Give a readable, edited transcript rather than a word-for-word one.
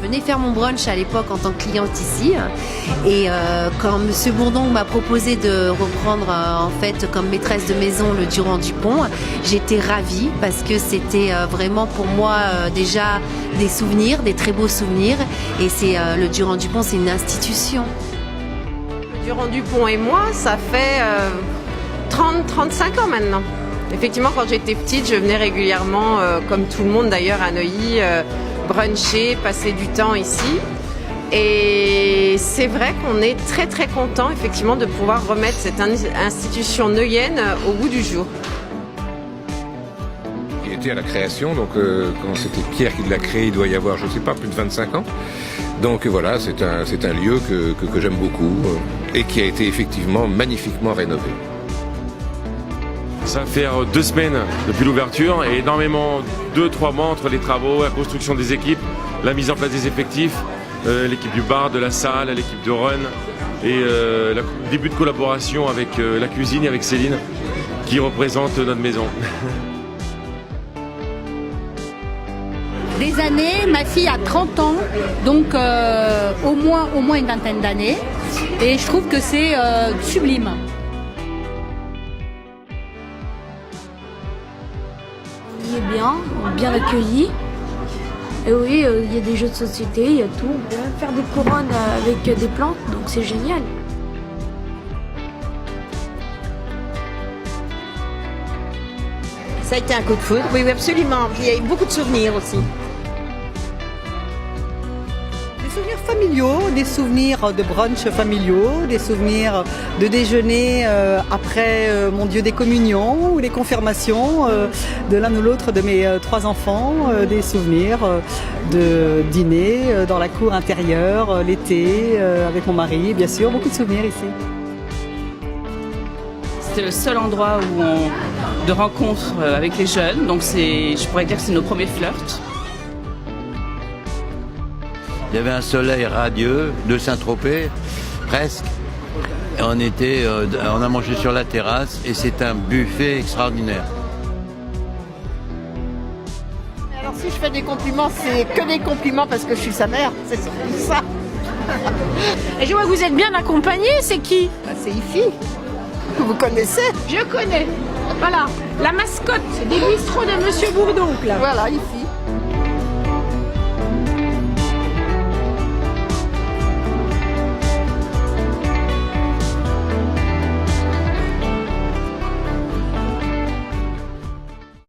Je venais faire mon brunch à l'époque en tant que cliente ici. Et quand Monsieur Bourdon m'a proposé de reprendre en fait comme maîtresse de maison le Durand-Dupont, j'étais ravie parce que c'était vraiment pour moi déjà des souvenirs, des très beaux souvenirs. Et c'est le Durand-Dupont, c'est une institution. Le Durand-Dupont et moi, ça fait 30-35 ans maintenant. Effectivement, quand j'étais petite, je venais régulièrement, comme tout le monde d'ailleurs, à Neuilly, bruncher, passer du temps ici. Et c'est vrai qu'on est très très content effectivement de pouvoir remettre cette institution neuillienne au goût du jour. Il était à la création, donc quand c'était Pierre qui l'a créé, il doit y avoir, je ne sais pas, plus de 25 ans. Donc voilà, c'est un lieu que j'aime beaucoup et qui a été effectivement magnifiquement rénové. Ça va faire 2 semaines depuis l'ouverture et énormément, 2-3 mois entre les travaux, la construction des équipes, la mise en place des effectifs, l'équipe du bar, de la salle, l'équipe de run et le début de collaboration avec la cuisine et avec Céline qui représente notre maison. Des années, ma fille a 30 ans, donc au moins une vingtaine d'années et je trouve que c'est sublime. On est bien accueilli. Et oui, il y a des jeux de société, il y a tout. On peut même faire des couronnes avec des plantes, donc c'est génial. Ça a été un coup de foudre, oui, absolument. Puis il y a eu beaucoup de souvenirs aussi. Des souvenirs familiaux, des souvenirs de brunch familiaux, des souvenirs de déjeuner après mon Dieu des communions ou des confirmations de l'un ou l'autre de mes 3 enfants, des souvenirs de dîner dans la cour intérieure l'été avec mon mari, bien sûr, beaucoup de souvenirs ici. C'était le seul endroit de rencontre avec les jeunes, donc je pourrais dire que c'est nos premiers flirts. Il y avait un soleil radieux de Saint-Tropez, presque. Et on a mangé sur la terrasse et c'est un buffet extraordinaire. Alors si je fais des compliments, c'est que des compliments parce que je suis sa mère, c'est surtout ça. Et je vois que vous êtes bien accompagnés, c'est qui? C'est Ifi. Vous connaissez? Je connais. Voilà, la mascotte des bistrots de Monsieur Bourdon. Voilà, Ifi.